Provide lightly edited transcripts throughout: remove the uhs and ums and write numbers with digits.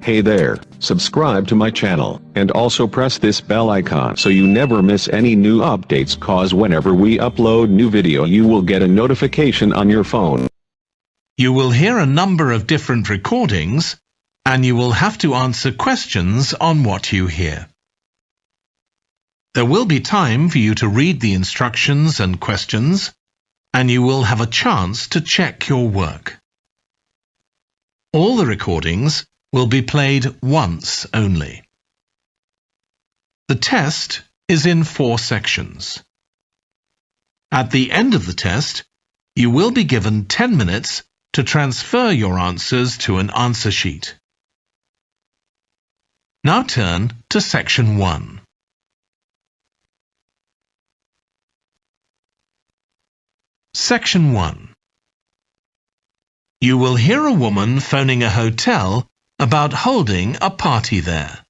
Hey there, subscribe to my channel, and also press this bell icon so you never miss any new updates, cause whenever we upload new video you will get a notification on your phone. You will hear a number of different recordings, and you will have to answer questions on what you hear. There will be time for you to read the instructions and questions, and you will have a chance to check your work. All the recordings will be played once only. The test is in 4 sections. At the end of the test, you will be given 10 minutes to transfer your answers to an answer sheet. Now turn to Section 1. Section 1. You will hear a woman phoning a hotel about holding a party there.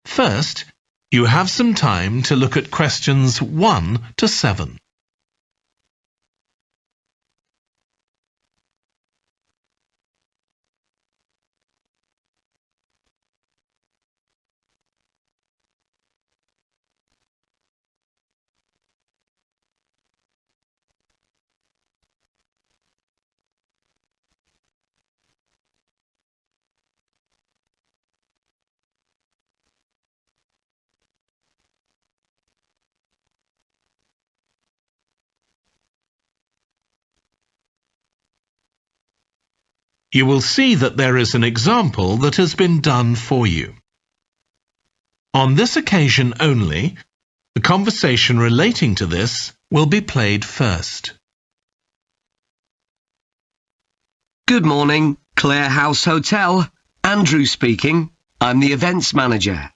First, you have some time to look at questions 1 to 7. You will see that there is an example that has been done for you. On this occasion only, the conversation relating to this will be played first. Good morning, Clare House Hotel. Andrew speaking. I'm the events manager.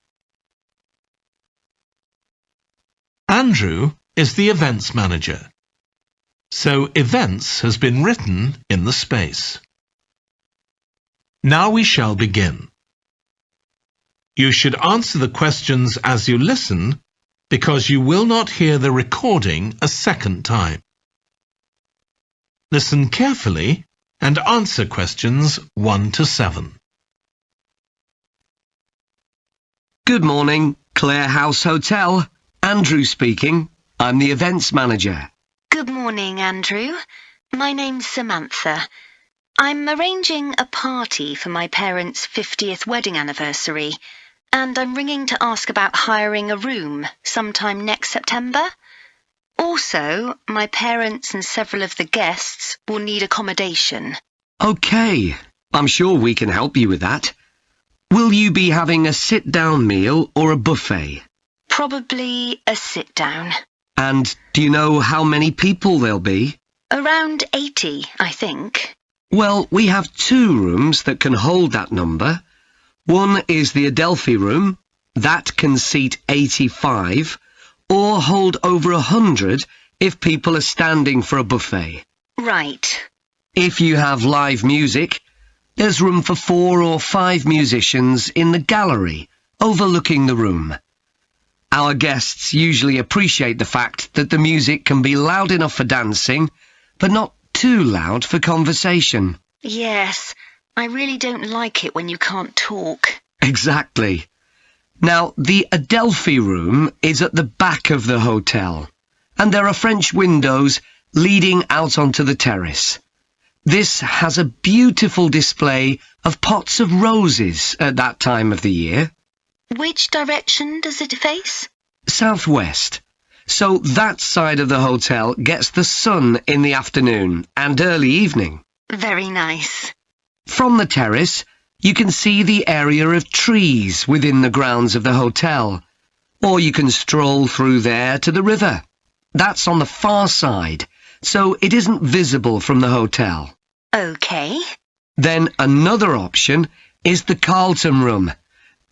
Andrew is the events manager. So events has been written in the space. Now we shall begin. You should answer the questions as you listen, because you will not hear the recording a second time. Listen carefully and answer questions 1 to 7. Good morning, Clare House Hotel. Andrew speaking. I'm the events manager. Good morning, Andrew. My name's Samantha. I'm arranging a party for my parents' 50th wedding anniversary, and I'm ringing to ask about hiring a room sometime next September. Also, my parents and several of the guests will need accommodation. OK, I'm sure we can help you with that. Will you be having a sit-down meal or a buffet? Probably a sit-down. And do you know how many people there'll be? Around 80, I think. Well, we have 2 rooms that can hold that number. One is the Adelphi room. That can seat 85, or hold over 100 if people are standing for a buffet. Right. If you have live music, there's room for 4 or 5 musicians in the gallery, overlooking the room. Our guests usually appreciate the fact that the music can be loud enough for dancing, but not too loud for conversation. Yes, I really don't like it when you can't talk. Exactly. Now, the Adelphi room is at the back of the hotel, and there are French windows leading out onto the terrace. This has a beautiful display of pots of roses at that time of the year. Which direction does it face? Southwest. So that side of the hotel gets the sun in the afternoon and early evening. Very nice. From the terrace, you can see the area of trees within the grounds of the hotel, or you can stroll through there to the river. That's on the far side, so it isn't visible from the hotel. OK. Then another option is the Carlton Room.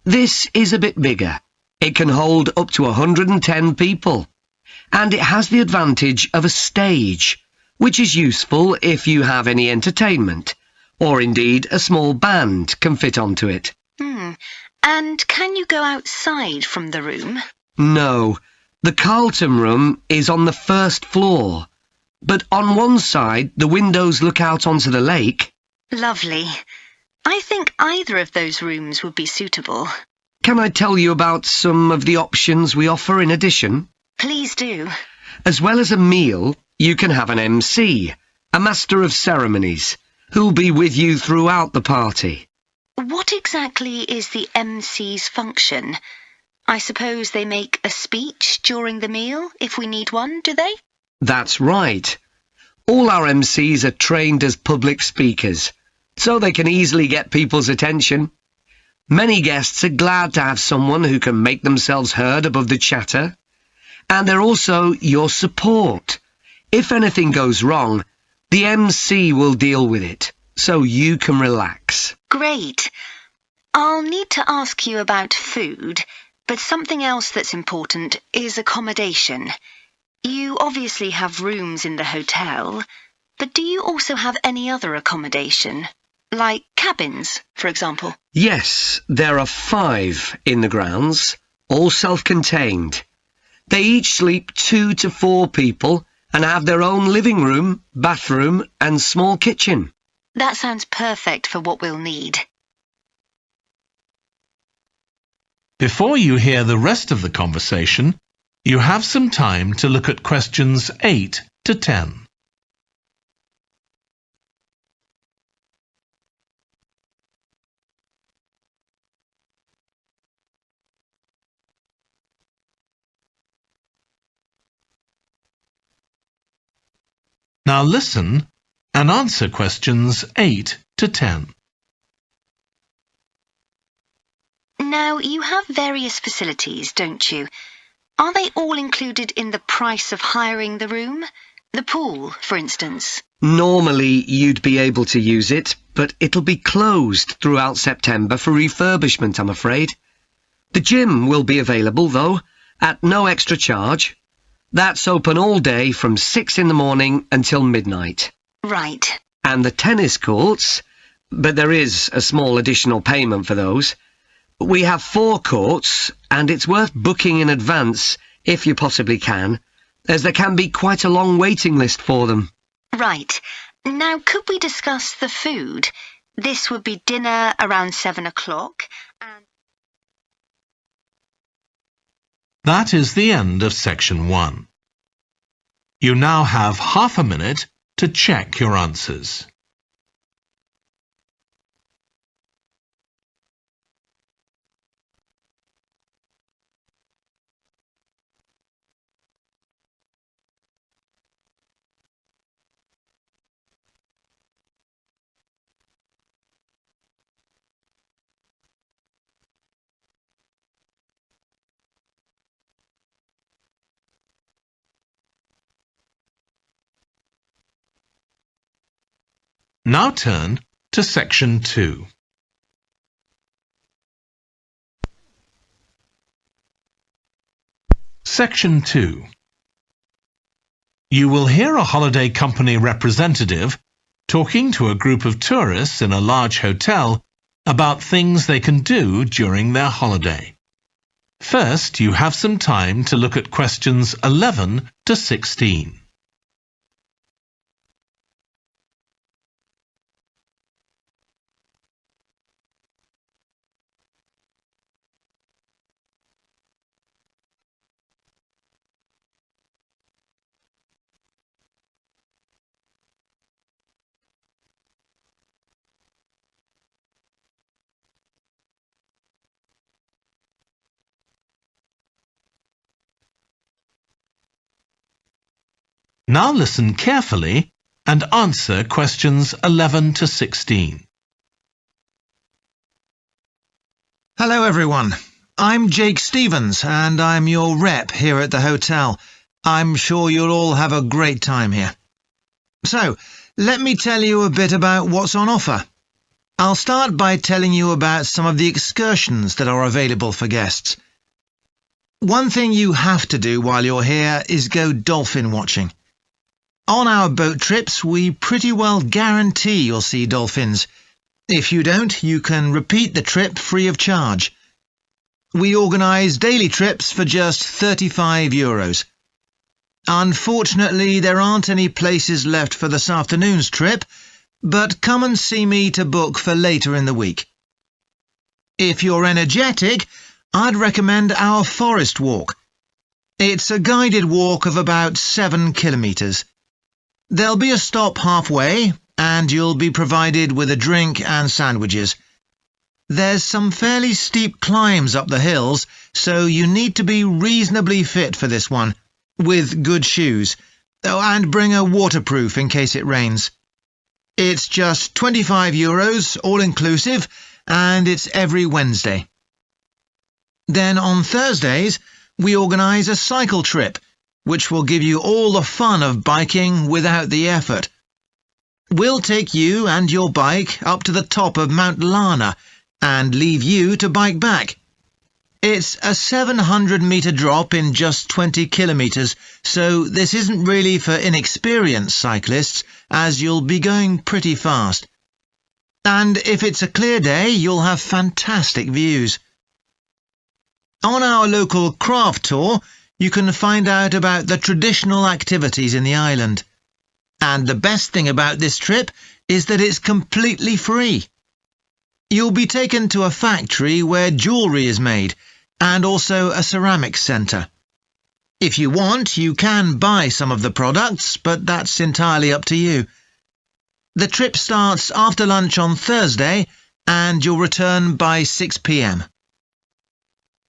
This is a bit bigger. It can hold up to 110 people. And it has the advantage of a stage, which is useful if you have any entertainment, or indeed a small band can fit onto it. And can you go outside from the room? No, the Carlton Room is on the 1st floor, but on one side the windows look out onto the lake. Lovely. I think either of those rooms would be suitable. Can I tell you about some of the options we offer in addition? Please do. As well as a meal, you can have an MC, a master of ceremonies, who'll be with you throughout the party. What exactly is the MC's function? I suppose they make a speech during the meal, if we need one, do they? That's right. All our MCs are trained as public speakers, so they can easily get people's attention. Many guests are glad to have someone who can make themselves heard above the chatter. And they're also your support. If anything goes wrong, the MC will deal with it, so you can relax. Great. I'll need to ask you about food, but something else that's important is accommodation. You obviously have rooms in the hotel, but do you also have any other accommodation? Like cabins, for example? Yes, there are 5 in the grounds, all self-contained. They each sleep 2 to 4 people and have their own living room, bathroom and small kitchen. That sounds perfect for what we'll need. Before you hear the rest of the conversation, you have some time to look at questions 8 to 10. Now listen and answer questions 8 to 10. Now, you have various facilities, don't you? Are they all included in the price of hiring the room? The pool, for instance? Normally you'd be able to use it, but it'll be closed throughout September for refurbishment, I'm afraid. The gym will be available, though, at no extra charge. That's open all day from 6 in the morning until midnight. Right. And the tennis courts, but there is a small additional payment for those. We have 4 courts, and it's worth booking in advance, if you possibly can, as there can be quite a long waiting list for them. Right. Now, could we discuss the food? This would be dinner around 7 o'clock, and... That is the end of section 1. You now have half a minute to check your answers. Now turn to section 2. Section 2. You will hear a holiday company representative talking to a group of tourists in a large hotel about things they can do during their holiday. First, you have some time to look at questions 11 to 16. Now listen carefully and answer questions 11 to 16. Hello everyone, I'm Jake Stevens and I'm your rep here at the hotel. I'm sure you'll all have a great time here. So, let me tell you a bit about what's on offer. I'll start by telling you about some of the excursions that are available for guests. One thing you have to do while you're here is go dolphin watching. On our boat trips, we pretty well guarantee you'll see dolphins. If you don't, you can repeat the trip free of charge. We organise daily trips for just €35. Unfortunately, there aren't any places left for this afternoon's trip, but come and see me to book for later in the week. If you're energetic, I'd recommend our forest walk. It's a guided walk of about 7 kilometres. There'll be a stop halfway, and you'll be provided with a drink and sandwiches. There's some fairly steep climbs up the hills, so you need to be reasonably fit for this one, with good shoes. Oh, and bring a waterproof in case it rains. It's just €25, all-inclusive, and it's every Wednesday. Then on Thursdays, we organise a cycle trip, which will give you all the fun of biking without the effort. We'll take you and your bike up to the top of Mount Lana and leave you to bike back. It's a 700-metre drop in just 20 kilometres, so this isn't really for inexperienced cyclists, as you'll be going pretty fast. And if it's a clear day, you'll have fantastic views. On our local craft tour, you can find out about the traditional activities in the island. And the best thing about this trip is that it's completely free. You'll be taken to a factory where jewellery is made, and also a ceramics centre. If you want, you can buy some of the products, but that's entirely up to you. The trip starts after lunch on Thursday, and you'll return by 6 p.m.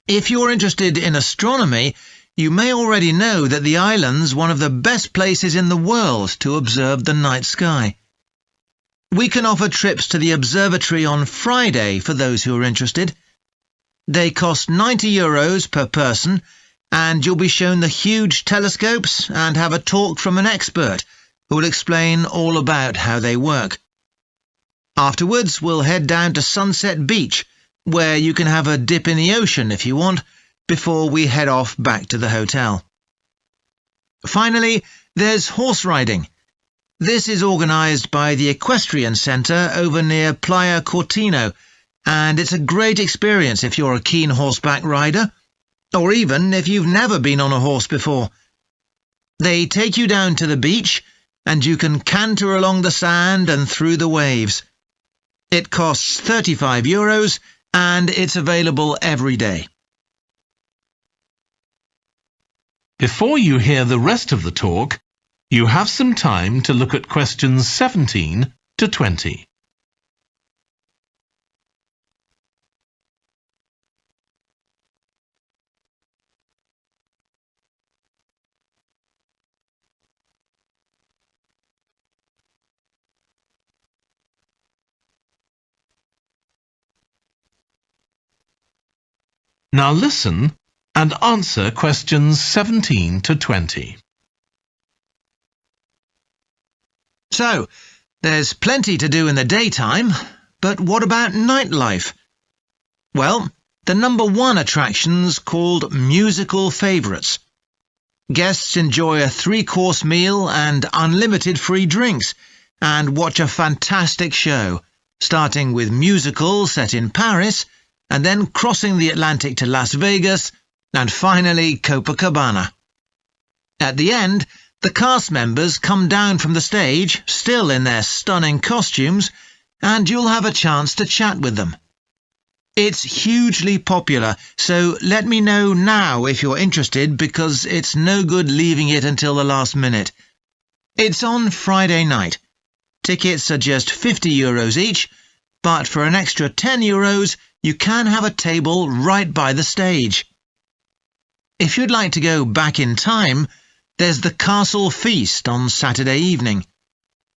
If you're interested in astronomy, you may already know that the island's one of the best places in the world to observe the night sky. We can offer trips to the observatory on Friday for those who are interested. They cost €90 per person, and you'll be shown the huge telescopes and have a talk from an expert who will explain all about how they work. Afterwards, we'll head down to Sunset Beach, where you can have a dip in the ocean if you want, before we head off back to the hotel. Finally, there's horse riding. This is organised by the Equestrian Centre over near Playa Cortino, and it's a great experience if you're a keen horseback rider, or even if you've never been on a horse before. They take you down to the beach, and you can canter along the sand and through the waves. It costs €35, and it's available every day. Before you hear the rest of the talk, you have some time to look at questions 17 to 20. Now listen and answer questions 17 to 20. So, there's plenty to do in the daytime, but what about nightlife? Well, the number one attraction's called Musical Favourites. Guests enjoy a 3-course meal and unlimited free drinks, and watch a fantastic show, starting with musicals set in Paris, and then crossing the Atlantic to Las Vegas, and finally Copacabana. At the end, the cast members come down from the stage, still in their stunning costumes, and you'll have a chance to chat with them. It's hugely popular, so let me know now if you're interested, because it's no good leaving it until the last minute. It's on Friday night. Tickets are just €50 each, but for an extra €10, you can have a table right by the stage. If you'd like to go back in time, there's the Castle Feast on Saturday evening.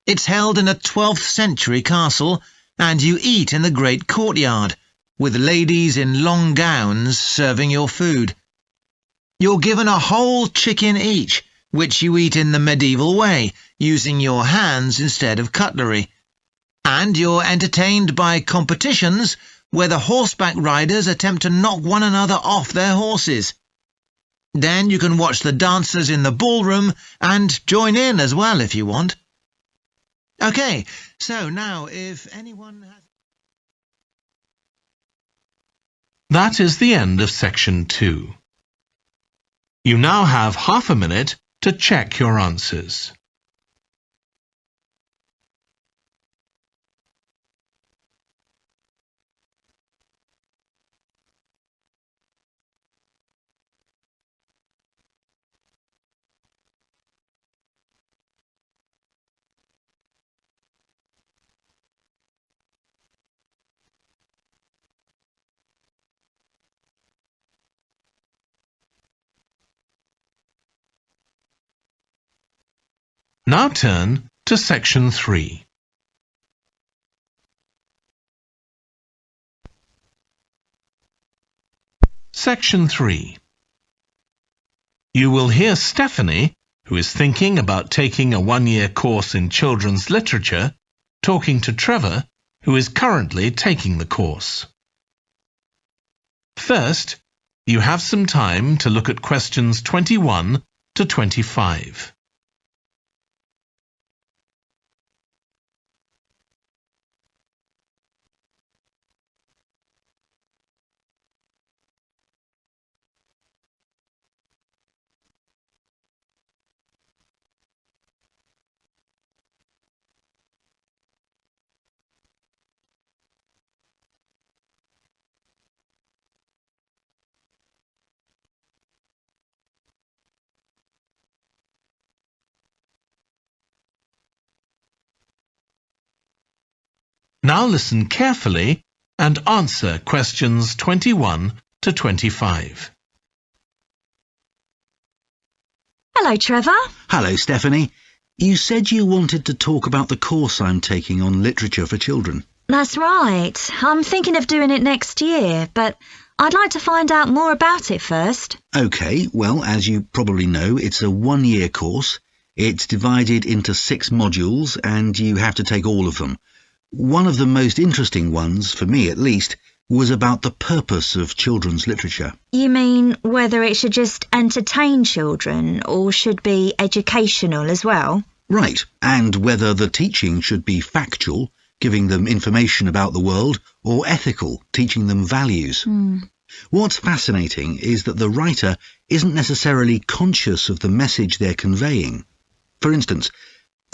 It's held in a 12th century castle, and you eat in the great courtyard, with ladies in long gowns serving your food. You're given a whole chicken each, which you eat in the medieval way, using your hands instead of cutlery. And you're entertained by competitions where the horseback riders attempt to knock one another off their horses. Then you can watch the dancers in the ballroom and join in as well if you want. OK, so now if anyone has... That is the end of section 2. You now have half a minute to check your answers. Now turn to Section 3. Section 3. You will hear Stephanie, who is thinking about taking a one-year course in children's literature, talking to Trevor, who is currently taking the course. First, you have some time to look at questions 21 to 25. Now listen carefully and answer questions 21 to 25. Hello, Trevor. Hello, Stephanie. You said you wanted to talk about the course I'm taking on literature for children. That's right. I'm thinking of doing it next year, but I'd like to find out more about it first. OK, well, as you probably know, it's a one-year course. It's divided into 6 modules, and you have to take all of them. One of the most interesting ones, for me at least, was about the purpose of children's literature. You mean whether it should just entertain children or should be educational as well? Right, and whether the teaching should be factual, giving them information about the world, or ethical, teaching them values. What's fascinating is that the writer isn't necessarily conscious of the message they're conveying. For instance,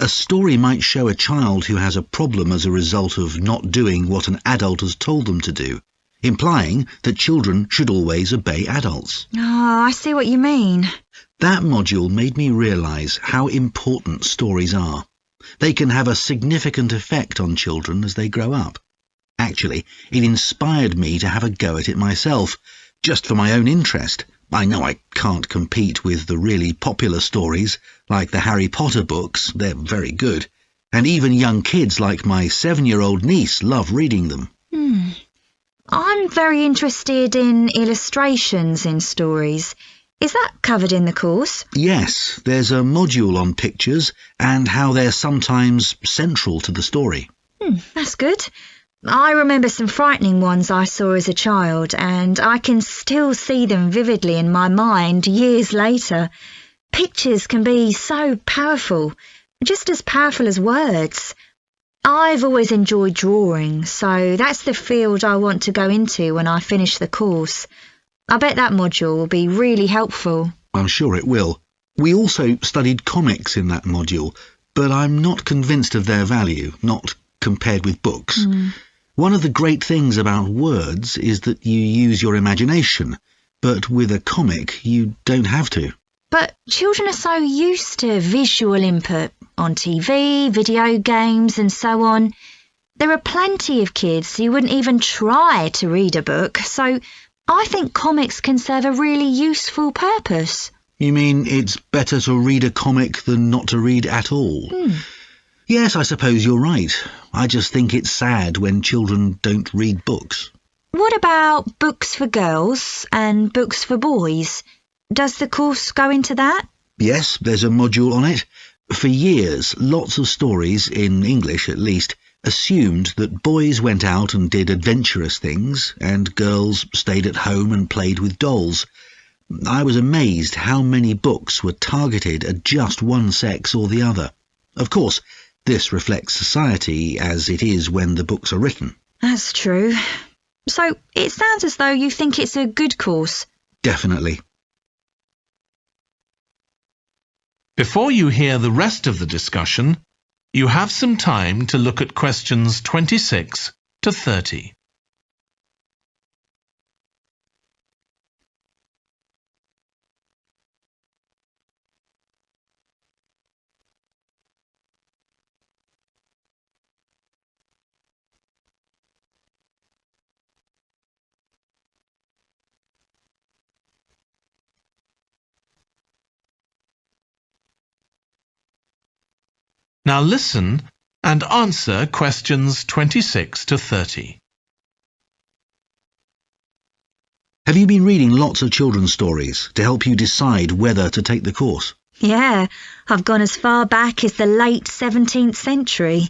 a story might show a child who has a problem as a result of not doing what an adult has told them to do, implying that children should always obey adults. Oh, I see what you mean. That module made me realise how important stories are. They can have a significant effect on children as they grow up. Actually, it inspired me to have a go at it myself, just for my own interest. I know I can't compete with the really popular stories, like the Harry Potter books. They're very good. And even young kids like my 7-year-old niece love reading them. I'm very interested in illustrations in stories. Is that covered in the course? Yes, there's a module on pictures and how they're sometimes central to the story. That's good. I remember some frightening ones I saw as a child, and I can still see them vividly in my mind years later. Pictures can be so powerful, just as powerful as words. I've always enjoyed drawing, so that's the field I want to go into when I finish the course. I bet that module will be really helpful. I'm sure it will. We also studied comics in that module, but I'm not convinced of their value, not compared with books. One of the great things about words is that you use your imagination, but with a comic you don't have to. But children are so used to visual input on TV, video games and so on. There are plenty of kids who wouldn't even try to read a book, so I think comics can serve a really useful purpose. You mean it's better to read a comic than not to read at all? Yes, I suppose you're right. I just think it's sad when children don't read books. What about books for girls and books for boys? Does the course go into that? Yes, there's a module on it. For years, lots of stories, in English at least, assumed that boys went out and did adventurous things, and girls stayed at home and played with dolls. I was amazed how many books were targeted at just one sex or the other. Of course, this reflects society as it is when the books are written. That's true. So it sounds as though you think it's a good course. Definitely. Before you hear the rest of the discussion, you have some time to look at questions 26 to 30. Now listen and answer questions 26 to 30. Have you been reading lots of children's stories to help you decide whether to take the course? Yeah, I've gone as far back as the late 17th century,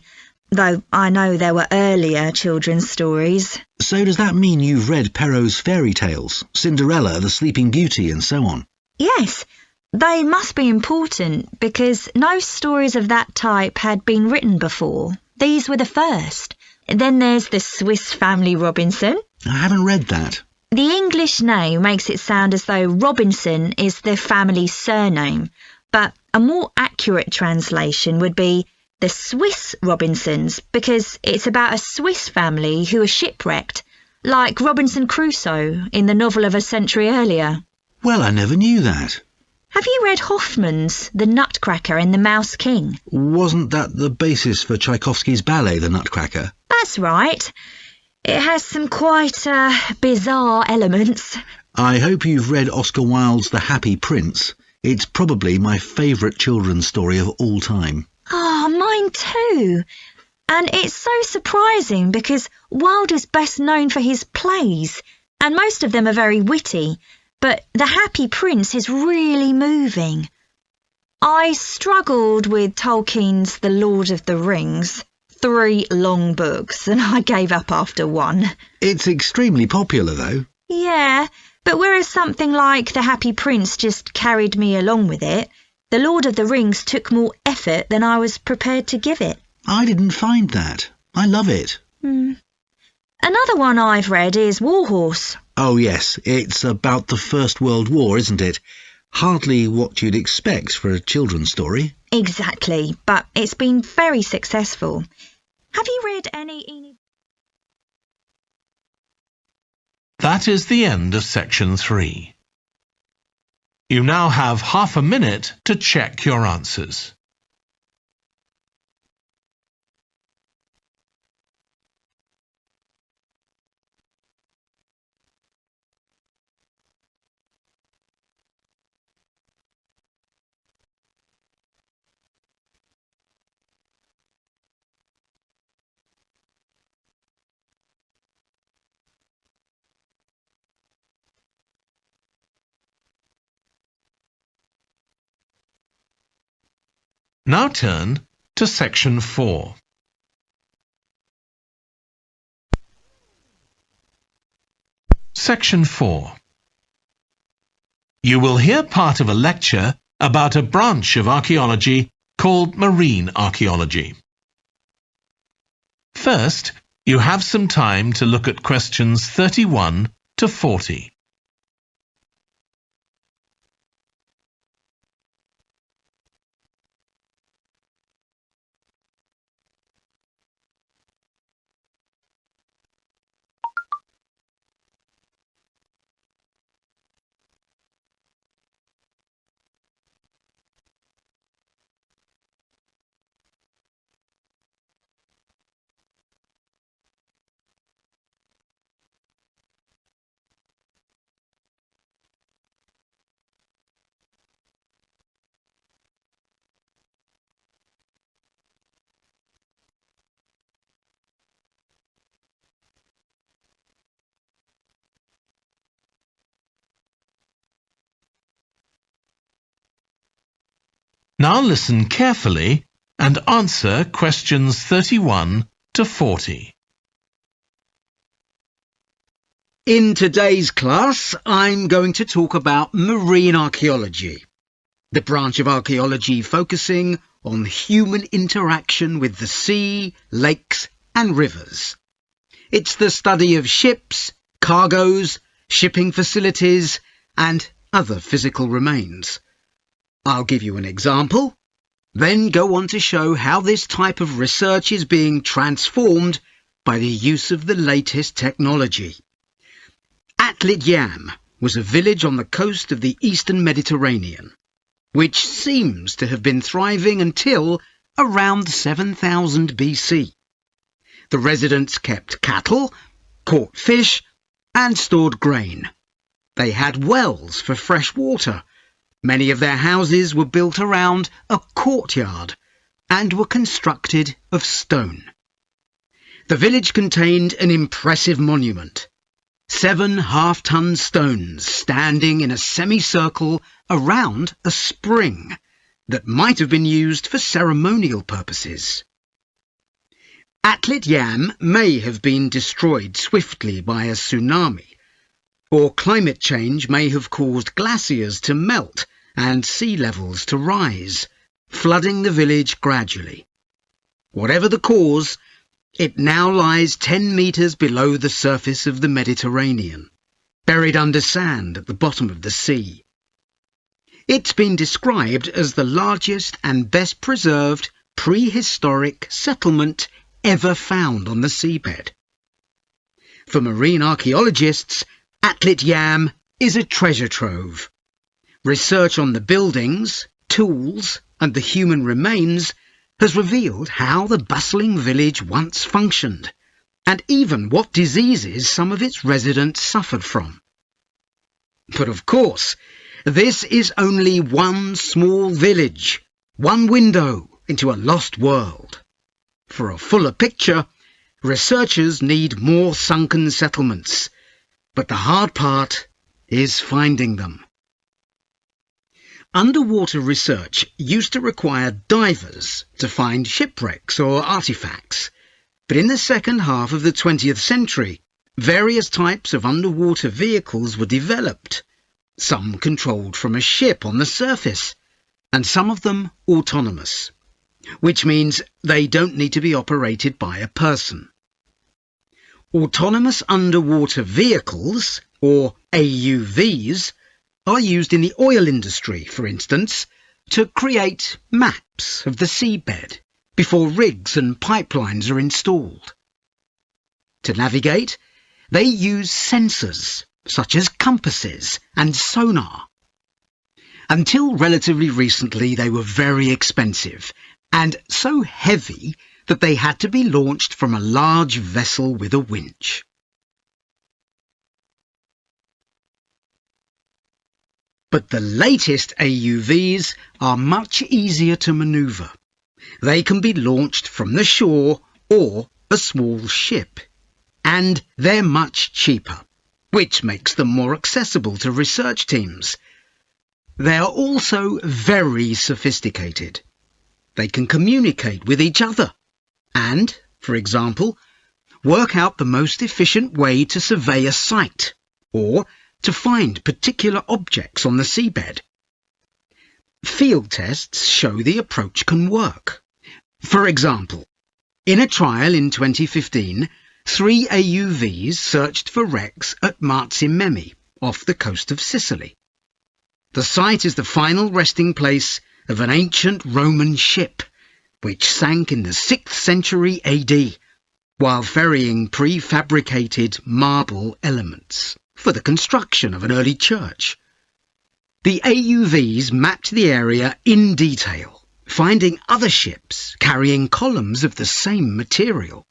though I know there were earlier children's stories. So does that mean you've read Perrault's fairy tales, Cinderella, the Sleeping Beauty, and so on? Yes, they must be important because no stories of that type had been written before. These were the first. Then there's the Swiss Family Robinson. I haven't read that. The English name makes it sound as though Robinson is the family's surname, but a more accurate translation would be the Swiss Robinsons, because it's about a Swiss family who are shipwrecked, like Robinson Crusoe in the novel of a century earlier. Well, I never knew that. Have you read Hoffmann's The Nutcracker and the Mouse King? Wasn't that the basis for Tchaikovsky's ballet, The Nutcracker? That's right. It has some quite bizarre elements. I hope you've read Oscar Wilde's The Happy Prince. It's probably my favourite children's story of all time. Oh, mine too. And it's so surprising because Wilde is best known for his plays, and most of them are very witty, but The Happy Prince is really moving. I struggled with Tolkien's The Lord of the Rings. 3 long books, and I gave up after 1. It's extremely popular, though. Yeah, but whereas something like The Happy Prince just carried me along with it, The Lord of the Rings took more effort than I was prepared to give it. I didn't find that. I love it. Another one I've read is Warhorse. Oh, yes, it's about the First World War, isn't it? Hardly what you'd expect for a children's story. Exactly, but it's been very successful. Have you read any... That is the end of section 3. You now have half a minute to check your answers. Now turn to section 4. Section 4. You will hear part of a lecture about a branch of archaeology called marine archaeology. First, you have some time to look at questions 31 to 40. Now listen carefully and answer questions 31 to 40. In today's class, I'm going to talk about marine archaeology, the branch of archaeology focusing on human interaction with the sea, lakes and rivers. It's the study of ships, cargoes, shipping facilities and other physical remains. I'll give you an example, then go on to show how this type of research is being transformed by the use of the latest technology. Atlit Yam was a village on the coast of the eastern Mediterranean, which seems to have been thriving until around 7000 BC. The residents kept cattle, caught fish, and stored grain. They had wells for fresh water. Many of their houses were built around a courtyard. and were constructed of stone. The village contained an impressive monument, 7 half-ton stones standing in a semicircle around a spring that might have been used for ceremonial purposes. Atlit Yam may have been destroyed swiftly by a tsunami, or climate change may have caused glaciers to melt and sea levels to rise, flooding the village gradually. Whatever the cause, it now lies 10 metres below the surface of the Mediterranean, buried under sand at the bottom of the sea. It's been described as the largest and best preserved prehistoric settlement ever found on the seabed. For marine archaeologists, Atlit Yam is a treasure trove. Research on the buildings, tools, and the human remains has revealed how the bustling village once functioned, and even what diseases some of its residents suffered from. But of course, this is only one small village, one window into a lost world. For a fuller picture, researchers need more sunken settlements, but the hard part is finding them. Underwater research used to require divers to find shipwrecks or artifacts, but in the second half of the 20th century, various types of underwater vehicles were developed, some controlled from a ship on the surface, and some of them autonomous, which means they don't need to be operated by a person. Autonomous underwater vehicles, or AUVs, are used in the oil industry, for instance, to create maps of the seabed before rigs and pipelines are installed. To navigate, they use sensors such as compasses and sonar. Until relatively recently, they were very expensive and so heavy that they had to be launched from a large vessel with a winch. But the latest AUVs are much easier to manoeuvre. They can be launched from the shore or a small ship, and they're much cheaper, which makes them more accessible to research teams. They are also very sophisticated. They can communicate with each other and, for example, work out the most efficient way to survey a site or to find particular objects on the seabed. Field tests show the approach can work. For example, in a trial in 2015, 3 AUVs searched for wrecks at Marzi off the coast of Sicily. The site is the final resting place of an ancient Roman ship, which sank in the 6th century AD, while ferrying prefabricated marble elements for the construction of an early church. The AUVs mapped the area in detail, finding other ships carrying columns of the same material.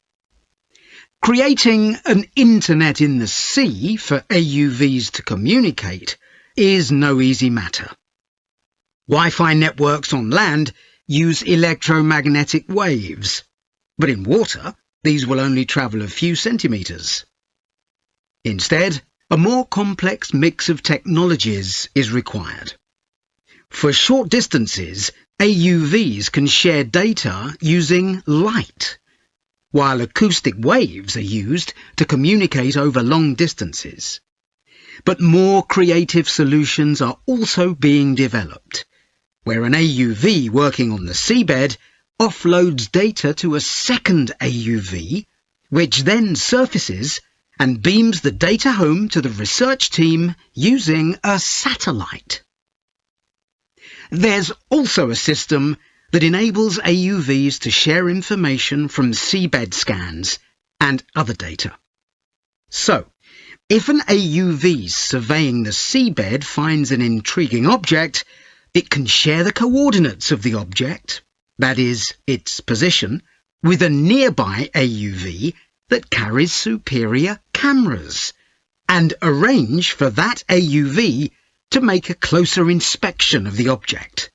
Creating an internet in the sea for AUVs to communicate is no easy matter. Wi-Fi networks on land use electromagnetic waves, but in water these will only travel a few centimetres. Instead, a more complex mix of technologies is required. For short distances, AUVs can share data using light, while acoustic waves are used to communicate over long distances. But more creative solutions are also being developed, where an AUV working on the seabed offloads data to a second AUV, which then surfaces and beams the data home to the research team using a satellite. There's also a system that enables AUVs to share information from seabed scans and other data. So, if an AUV surveying the seabed finds an intriguing object, it can share the coordinates of the object, that is, its position, with a nearby AUV that carries superior cameras, and arrange for that AUV to make a closer inspection of the object.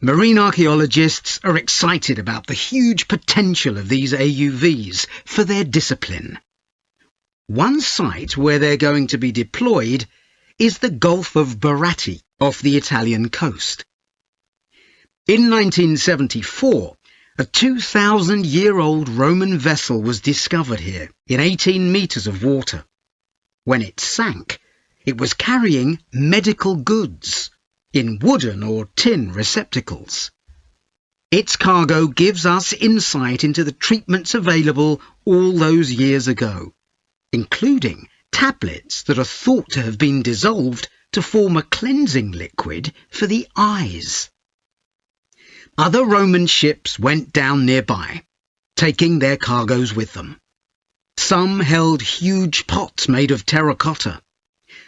Marine archaeologists are excited about the huge potential of these AUVs for their discipline. One site where they're going to be deployed is the Gulf of Baratti off the Italian coast. In 1974, a 2,000-year-old Roman vessel was discovered here in 18 metres of water. When it sank, it was carrying medical goods in wooden or tin receptacles. Its cargo gives us insight into the treatments available all those years ago, including tablets that are thought to have been dissolved to form a cleansing liquid for the eyes. Other Roman ships went down nearby, taking their cargoes with them. Some held huge pots made of terracotta.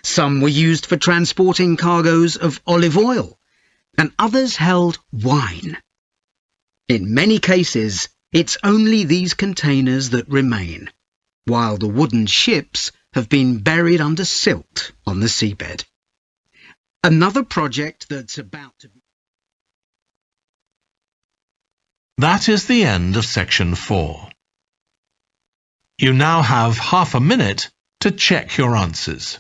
Some were used for transporting cargoes of olive oil, and others held wine. In many cases, it's only these containers that remain, while the wooden ships have been buried under silt on the seabed. Another project that's about to be... That is the end of section 4. You now have half a minute to check your answers.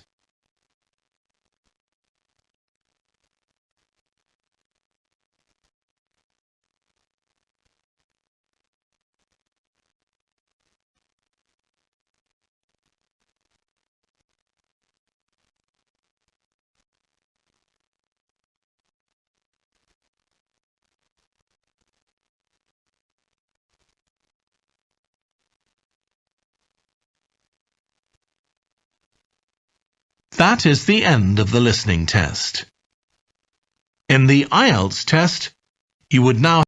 That is the end of the listening test. In the Ielts test, you would now